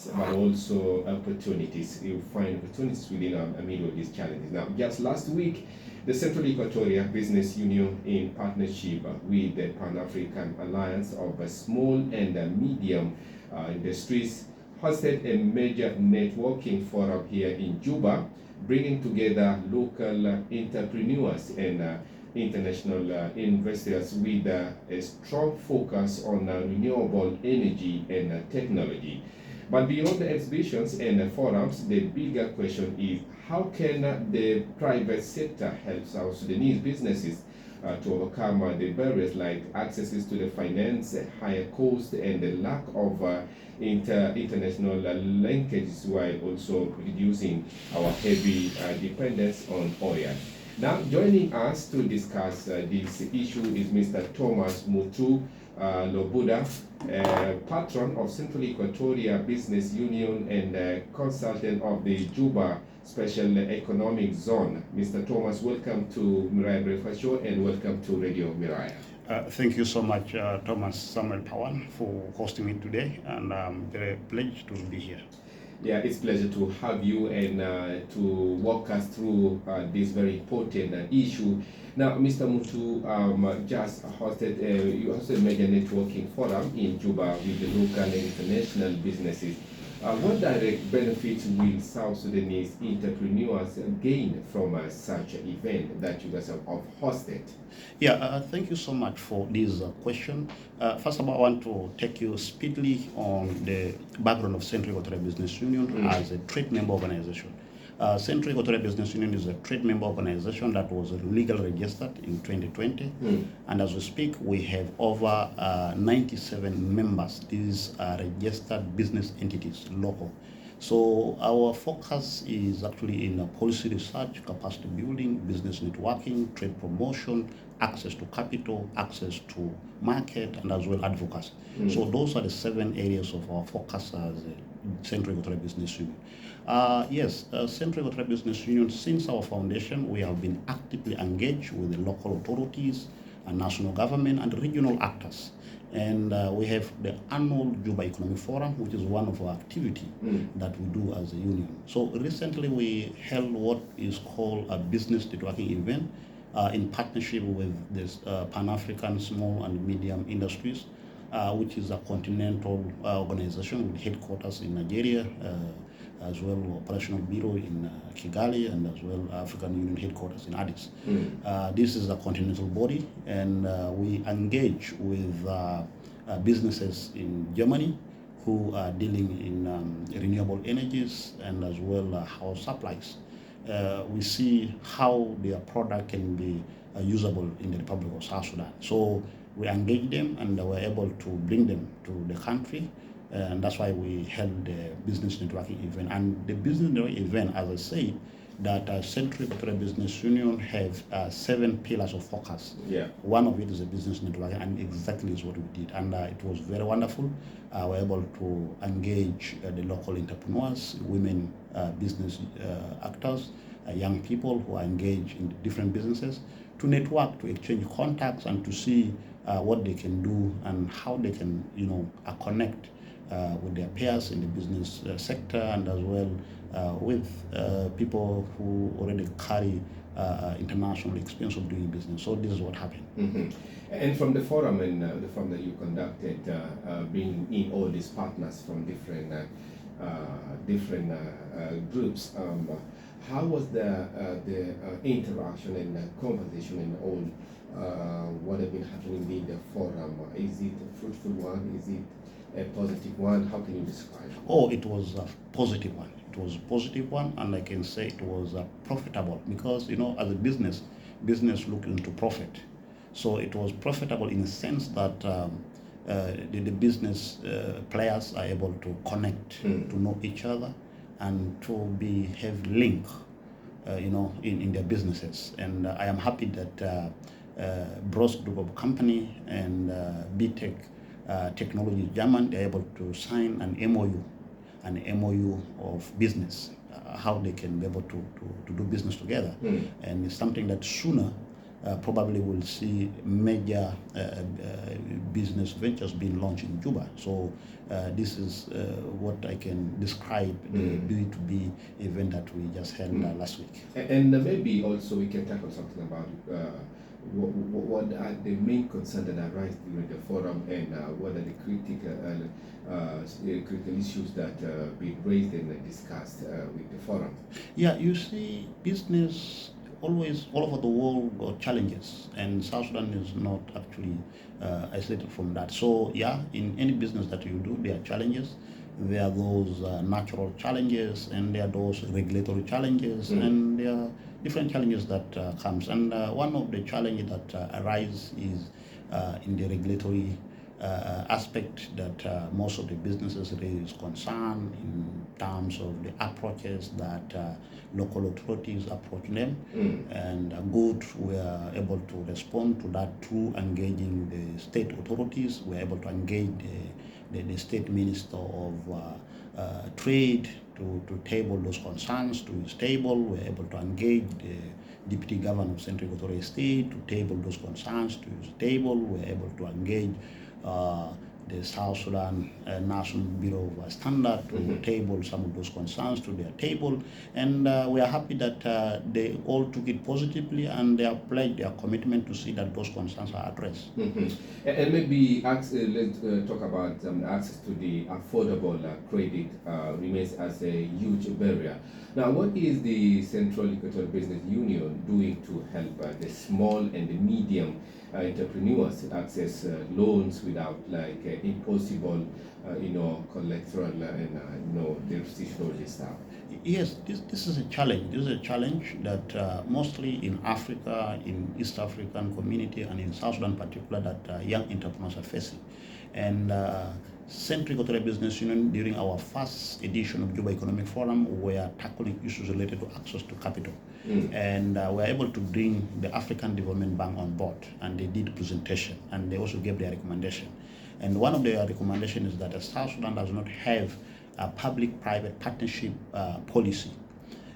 but also opportunities. You find opportunities within a middle of these challenges. Now, just last week, the Central Equatoria Business Union, in partnership with the Pan-African Alliance of Small and Medium Industries, hosted a major networking forum here in Juba, bringing together local entrepreneurs and international investors with a strong focus on renewable energy and technology. But beyond the exhibitions and forums, the bigger question is how can the private sector help South Sudanese businesses to overcome the barriers like accesses to the finance, higher cost, and the lack of international linkages, while also reducing our heavy dependence on oil. Now, joining us to discuss this issue is Mr. Thomas Mutu Lobuda, patron of Central Equatoria Business Union and consultant of the Juba Special Economic Zone. Mr. Thomas, welcome to Mirai Breakfast Show and welcome to Radio Mirai. Thank you so much, Thomas Samuel Pawan, for hosting me today, and very pleased to be here. Yeah, it's a pleasure to have you and to walk us through this very important issue. Now, Mr. Mutu just hosted a major networking forum in Juba with the local and international businesses. What direct benefits will South Sudanese entrepreneurs gain from such an event that you guys have hosted? Yeah, thank you so much for this question. First of all, I want to take you speedily on the background of Central Equatorial Business Union as a trade member organization. Central Equatorial Business Union is a trade member organization that was legally registered in 2020. And as we speak, we have over 97 members. These are registered business entities, local. So our focus is actually in policy research, capacity building, business networking, trade promotion, access to capital, access to market, and as well advocacy. So those are the 7 areas of our focus as a Central Equatorial Business Union. Yes, Central Equatorial Business Union, since our foundation, we have been actively engaged with the local authorities and national government and regional actors. And we have the annual Juba Economic Forum, which is one of our activity that we do as a union. So recently we held what is called a business networking event in partnership with this Pan-African Small and Medium Industries, which is a continental organization with headquarters in Nigeria, as well operational bureau in Kigali, and as well African Union headquarters in Addis. This is a continental body, and we engage with businesses in Germany who are dealing in renewable energies and as well house supplies. We see how their product can be usable in the Republic of South Sudan. So we engage them and we're able to bring them to the country. And that's why we held the business networking event. And the business networking event, as I said, that Central Equatorial Business Union have 7 pillars of focus. Yeah. One of it is a business networking, and exactly is what we did. And it was very wonderful. We're able to engage the local entrepreneurs, women business actors, young people who are engaged in different businesses, to network, to exchange contacts, and to see what they can do and how they can, connect with their peers in the business sector, and as well with people who already carry international experience of doing business. So this is what happened. And from the forum and the forum that you conducted, bringing in all these partners from different groups, how was the interaction and conversation and all what have been happening in the forum? Is it a fruitful one? Is it a positive one? How can you describe it? Oh, it was a positive one. It was a positive one, and I can say it was profitable because, as a business look into profit. So it was profitable in the sense that the business players are able to connect, to know each other, and to have link, in their businesses. And I am happy that Bros Group of Company and BTech Technology German, they're able to sign an MOU of business, how they can be able to do business together. And it's something that sooner probably will see major business ventures being launched in Juba. So this is what I can describe the B2B event that we just held last week. And maybe also we can tackle something about what are the main concerns that arise during the forum, and what are the critical issues that being raised and discussed with the forum. Yeah, you see, business always all over the world got challenges, and South Sudan is not actually isolated from that. So yeah, in any business that you do, there are challenges. There are those natural challenges, and there are those regulatory challenges, and there are different challenges that comes. And one of the challenges that arise is in the regulatory aspect, that most of the businesses raise concern in terms of the approaches that local authorities approach them. And good, we are able to respond to that through engaging the state authorities. We are able to engage the state minister of trade to table those concerns to his table. We're able to engage the deputy governor of Central Equatorial State to table those concerns to his table. We're able to engage the South Sudan National Bureau of Standard to table some of those concerns to their table. And we are happy that they all took it positively, and they have pledged their commitment to see that those concerns are addressed. And maybe let's talk about access to the affordable credit remains as a huge barrier. Now, what is the Central Equatorial Business Union doing to help the small and the medium entrepreneurs access loans without impossible, collateral and the restrictions stuff? Yes, this is a challenge. This is a challenge that mostly in Africa, in East African community, and in South Sudan in particular, that young entrepreneurs are facing. And Central Equatorial Business Union, during our first edition of Juba Economic Forum, we are tackling issues related to access to capital. And we were able to bring the African Development Bank on board, and they did presentation, and they also gave their recommendation. And one of their recommendations is that South Sudan does not have a public-private partnership policy,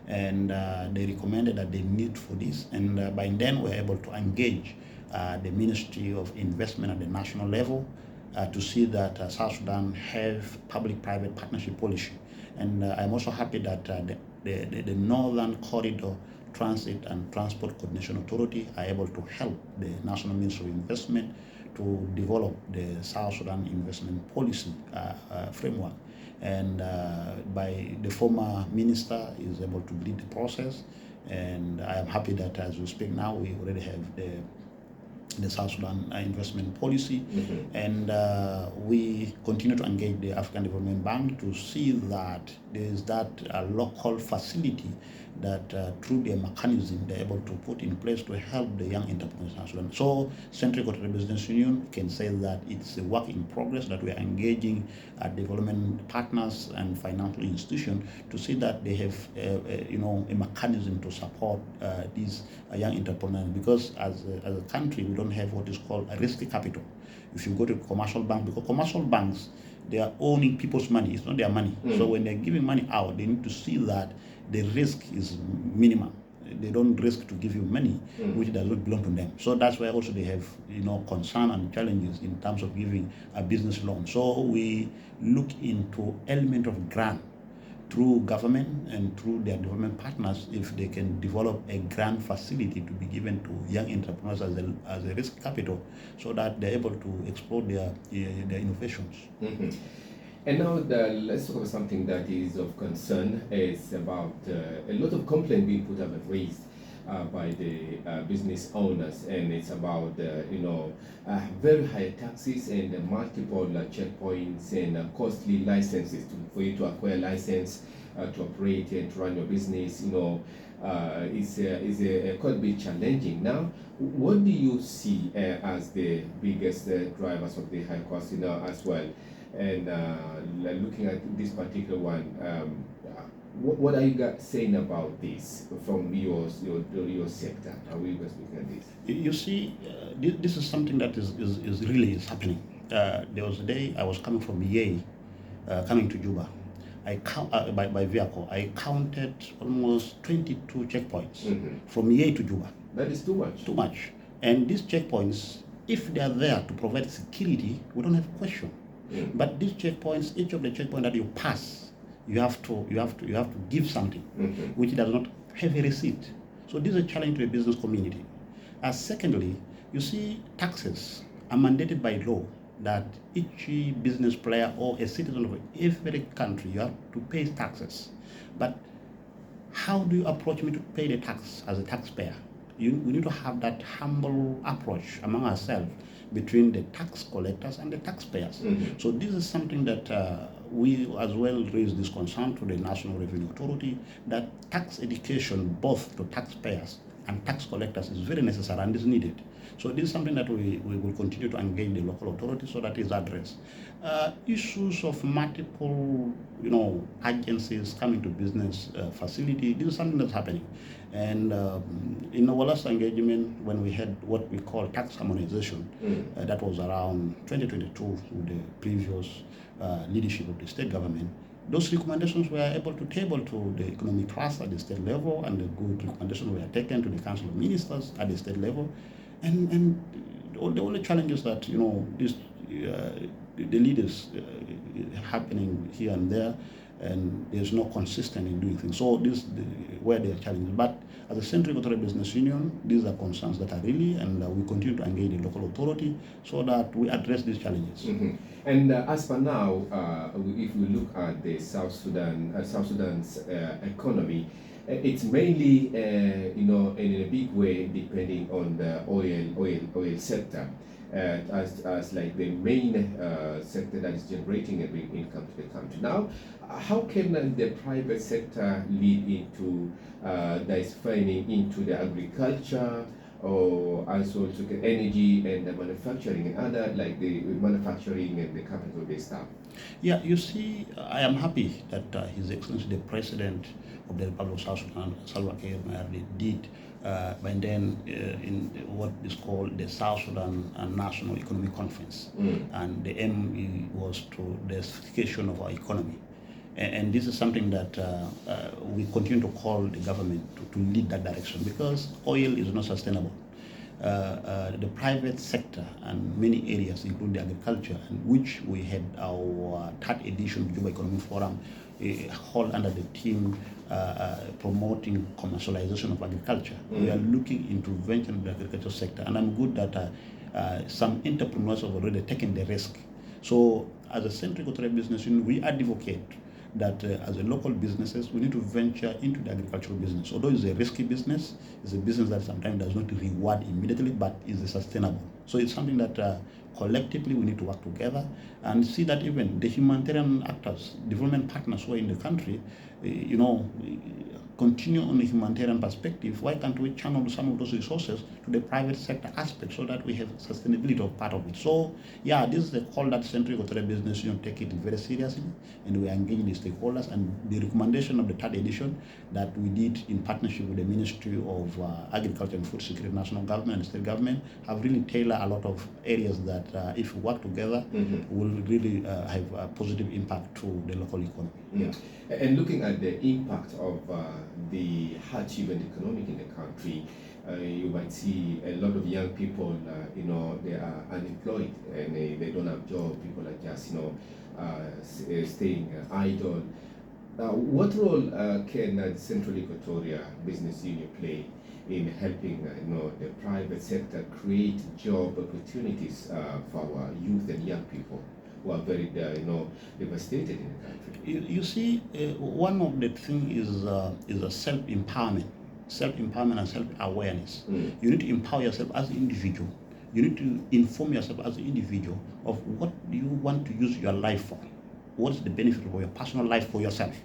and they recommended that they need for this. And by then, we're able to engage the Ministry of Investment at the national level to see that South Sudan have public-private partnership policy. And I'm also happy that the Northern Corridor Transit and Transport Coordination Authority are able to help the National Ministry of Investment to develop the South Sudan investment policy framework. And by the former minister is able to lead the process. And I am happy that as we speak now, we already have the South Sudan investment policy. And we continue to engage the African Development Bank to see that there is that local facility that through their mechanism they're able to put in place to help the young entrepreneurs in South Sudan. So Central Equatorial Business Union can say that it's a work in progress, that we are engaging development partners and financial institutions to see that they have a mechanism to support these young entrepreneurs, because as a country we don't have what is called a risky capital. If you go to commercial bank, because commercial banks, they are owning people's money, it's not their money. So when they're giving money out, they need to see that the risk is minimal. They don't risk to give you money which does not belong to them. So that's why also they have concern and challenges in terms of giving a business loan. So we look into element of grant through government and through their development partners, if they can develop a grant facility to be given to young entrepreneurs as a risk capital, so that they're able to explore their innovations. And now let's talk about something that is of concern. It's about a lot of complaints being put up and raised by the business owners, and it's about very high taxes and multiple checkpoints and costly licenses for you to acquire license to operate and to run your business. Is quite a bit challenging. Now, what do you see as the biggest drivers of the high cost as well? And looking at this particular one, what are you guys saying about this from your sector? How are you guys looking at this? You see, this is something that is really happening. There was a day I was coming from Yei, coming to Juba. I count by vehicle. I counted almost 22 checkpoints from Yei to Juba. That is too much. Too much. And these checkpoints, if they are there to provide security, we don't have question. But these checkpoints, each of the checkpoints that you pass, you have to give something, which does not have a receipt. So this is a challenge to the business community. Secondly, you see, taxes are mandated by law that each business player or a citizen of every country, you have to pay taxes. But how do you approach me to pay the tax as a taxpayer? We need to have that humble approach among ourselves between the tax collectors and the taxpayers. So this is something that we as well raise this concern to the National Revenue Authority, that tax education both to taxpayers and tax collectors is very necessary and is needed. So this is something that we will continue to engage the local authorities so that is addressed. Issues of multiple, agencies coming to business facility, this is something that's happening. And in our last engagement, when we had what we call tax harmonization, that was around 2022 with the previous leadership of the state government, those recommendations were able to table to the economic class at the state level, and the good recommendations were taken to the Council of Ministers at the state level. And the only challenge is that, the leaders happening here and there, and there's no consistency in doing things. So this where there are challenges. But as a Central Equatorial Business Union, these are concerns that are really, and we continue to engage the local authority so that we address these challenges. And as for now, if we look at the South Sudan's economy, it's mainly, in a big way depending on the oil sector. As like the main sector that is generating a big income to the country. Now, how can the private sector lead into diversifying into the agriculture, or also to the energy and the manufacturing and other, like the manufacturing and the capital-based stuff? Yeah, you see, I am happy that His Excellency the President of the Republic of South Sudan, Salva Kiir Mayardit, did by then in what is called the South Sudan National Economic Conference. And the aim was to the diversification of our economy. And this is something that we continue to call the government to lead that direction, because oil is not sustainable. The private sector and many areas, including the agriculture, and which we had our third edition of Juba Economic Forum hold under the theme promoting commercialization of agriculture. We are looking into venture in the agriculture sector, and I'm good that some entrepreneurs have already taken the risk. So as a Central Equatorial Business Union, we advocate that as a local businesses, we need to venture into the agricultural business. Although it's a risky business, it's a business that sometimes does not reward immediately, but is sustainable. So it's something that collectively we need to work together and see that even the humanitarian actors, development partners who are in the country, continue on the humanitarian perspective. Why can't we channel some of those resources to the private sector aspect so that we have sustainability of part of it? So yeah, this is a call that Central Equatorial Business Union take it very seriously, and we engage the stakeholders. And the recommendation of the third edition that we did in partnership with the Ministry of Agriculture and Food Security, national government and state government, have really tailored a lot of areas that if we work together, will really have a positive impact to the local economy. Yeah. And looking at the impact of the hardship and economic in the country, you might see a lot of young people, they are unemployed and they don't have job. People are just, staying idle. What role can the Central Equatoria Business Union play in helping, the private sector create job opportunities for our youth and young people who are very, devastated in the country? You see, one of the things is a self-empowerment and self-awareness. You need to empower yourself as an individual. You need to inform yourself as an individual of what do you want to use your life for. What is the benefit for your personal life for yourself?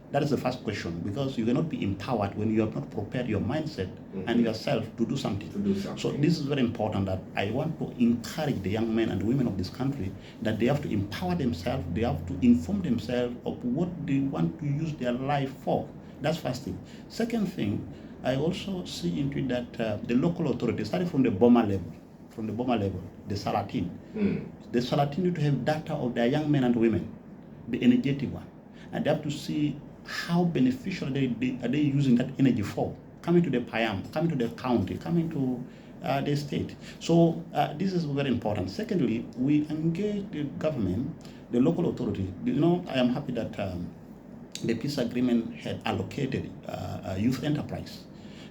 That is the first question, because you cannot be empowered when you have not prepared your mindset and yourself to do something. So this is very important, that I want to encourage the young men and women of this country that they have to empower themselves, they have to inform themselves of what they want to use their life for. That's first thing. Second thing, I also see into it that the local authorities, starting from the Boma level, the Salatin, the Salatin need to have data of their young men and women, the energetic one, and they have to see how beneficial are they using that energy for. coming to the Payam, coming to the county, coming to the state. So this is very important. Secondly, we engage the government, the local authority. I am happy that the peace agreement had allocated a youth enterprise.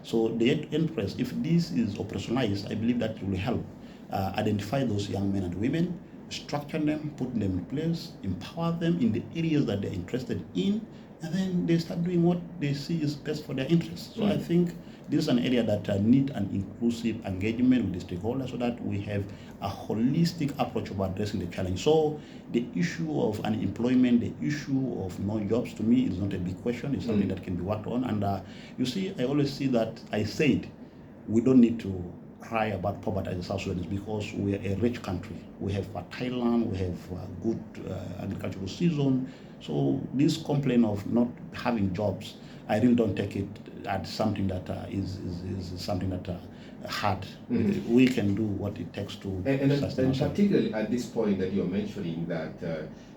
So the enterprise, if this is operationalized, I believe that will help identify those young men and women, structure them, put them in place, empower them in the areas that they're interested in, and then they start doing what they see is best for their interests. So I think this is an area that need an inclusive engagement with the stakeholders so that we have a holistic approach of addressing the challenge. So the issue of unemployment, the issue of no jobs, to me is not a big question. It's something that can be worked on. And you see, I always see that I said we don't need to cry about poverty as South Sudan because we are a rich country. We have fertile land, we have good agricultural season. So this complaint of not having jobs, I really don't take it as something that is something that hard. We can do what it takes to sustain and particularly at this point that you're mentioning that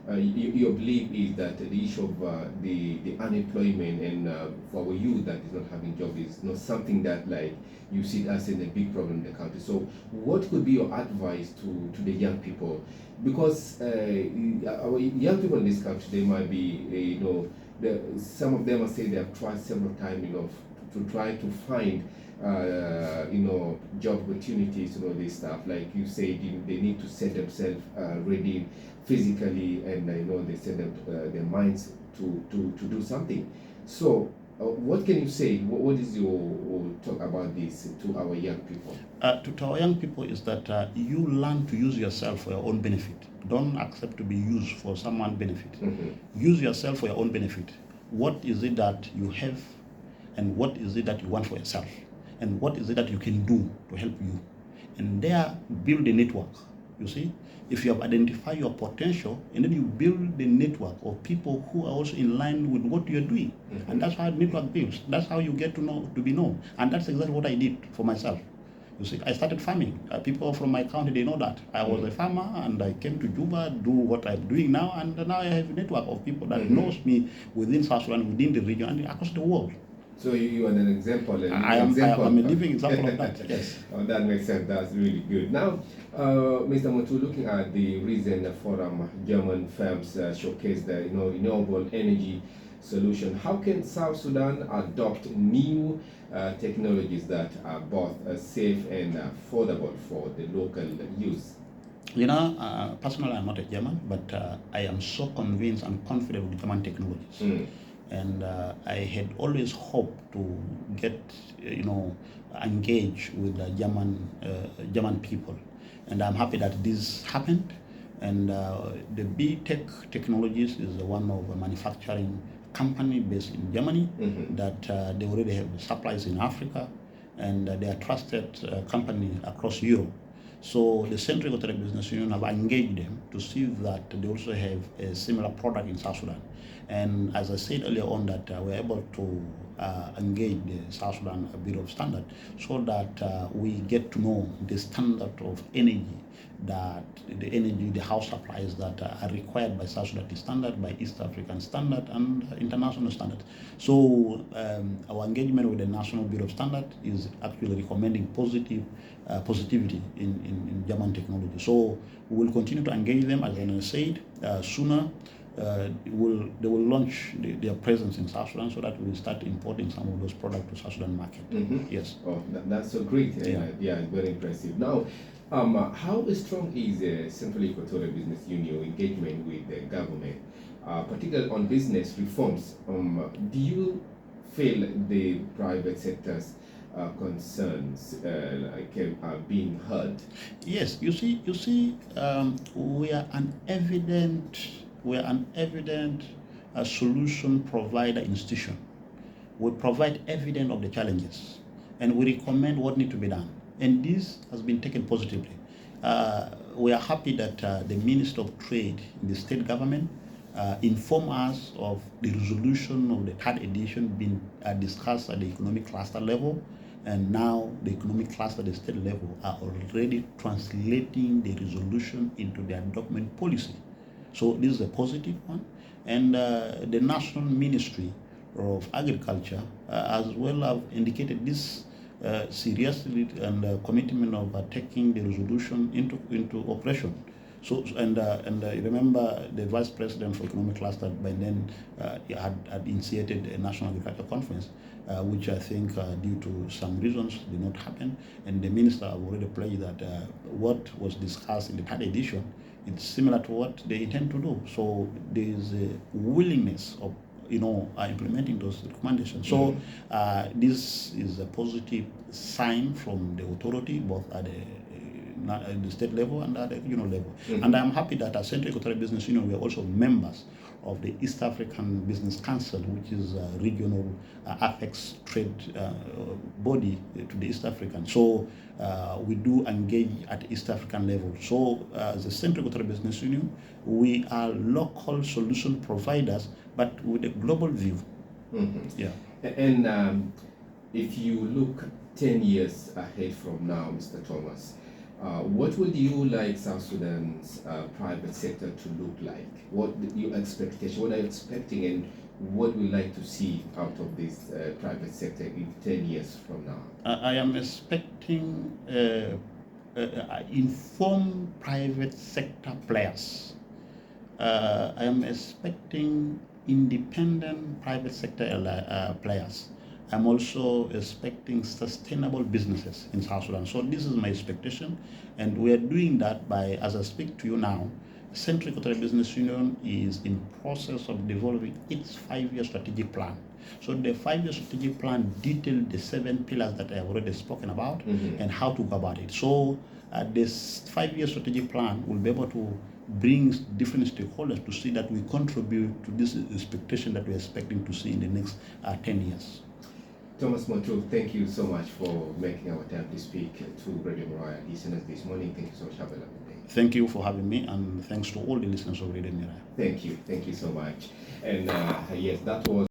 your belief is that the issue of the unemployment and for our youth that is not having job is not something that like you see as in a big problem in the country. So what could be your advice to the young people? Because our young people in this country, they might be, some of them are saying they have tried several times, to try to find, job opportunities, this stuff. Like you say, they need to set themselves ready physically, and they set their minds to do something. So, what can you say? What is your talk about this to our young people? To our young people is that you learn to use yourself for your own benefit. Don't accept to be used for someone's benefit. Use yourself for your own benefit. What is it that you have, and what is it that you want for yourself, and what is it that you can do to help you, and there build a network. You see, if you have identified your potential, and then you build the network of people who are also in line with what you're doing, and that's how network builds. That's how you get to be known, and that's exactly what I did for myself. You see, I started farming. People from my county, they know that. I was a farmer, and I came to Juba, do what I'm doing now, and now I have a network of people that knows me within South Sudan, within the region, and across the world. So you are an example. I'm a living example of that, yes. Oh, that makes sense. That's really good. Now, Mr. Mutu, looking at the recent forum, German firms showcase the renewable energy solution. How can South Sudan adopt new technologies that are both safe and affordable for the local use? Personally, I'm not a German, but I am so convinced and confident with German technologies. And I had always hoped to get, engaged with the German people. And I'm happy that this happened. And the B-Tech Technologies is one of a manufacturing company based in Germany that they already have supplies in Africa, and they are trusted company across Europe. So the Central Equatorial Business Union have engaged them to see that they also have a similar product in South Sudan. And as I said earlier on, that we're able to engage the South Sudan Bureau of Standard so that we get to know the standard of energy, that the house supplies that are required by South Sudan standard, by East African standard, and international standard. So our engagement with the National Bureau of Standard is actually recommending positivity in German technology. So we will continue to engage them, as I said, sooner. They will launch their presence in South Sudan so that we will start importing some of those products to South Sudan market. Yes. Oh, that's so great. Yeah, very impressive. Now, how strong is the Central Equatorial Business Union engagement with the government, particularly on business reforms? Do you feel the private sector's concerns are being heard? Yes. You see, we are an evident solution provider institution. We provide evidence of the challenges, and we recommend what needs to be done. And this has been taken positively. We are happy that the Minister of Trade in the state government informed us of the resolution of the third edition being discussed at the economic cluster level, and now the economic cluster at the state level are already translating the resolution into their document policy. So this is a positive one. And the national ministry of Agriculture, as well have indicated this seriously and commitment of taking the resolution into operation. So and you remember the Vice President for Economic Cluster by then had initiated a National Agriculture Conference, which I think due to some reasons did not happen. And the Minister have already pledged that what was discussed in the third edition, it's similar to what they intend to do. So there is a willingness of implementing those recommendations. So this is a positive sign from the authority, both at the state level and at the regional level. And I'm happy that as Central Equatorial Business Union, we are also members of the East African Business Council, which is a regional apex trade body to the East African. So we do engage at East African level. So as a Central Equatorial Business Union, we are local solution providers, but with a global view. Yeah. And if you look 10 years ahead from now, Mr. Thomas, what would you like South Sudan's private sector to look like? What your expectation? What are you expecting, and what would you like to see out of this private sector in 10 years from now? I am expecting informed private sector players. I am expecting independent private sector players. I'm also expecting sustainable businesses in South Sudan. So this is my expectation, and we are doing that by, as I speak to you now, Central Equatorial Business Union is in process of developing its 5-year strategic plan. So the 5-year strategic plan detailed the 7 pillars that I have already spoken about and how to go about it. So this 5-year strategic plan will be able to bring different stakeholders to see that we contribute to this expectation that we're expecting to see in the next 10 years. Thomas Montreux, thank you so much for making our time to speak to Radio Mariah listeners this morning. Thank you so much. Have a lovely day. Thank you for having me, and thanks to all the listeners of Radio Mariah. Thank you so much. And yes, that was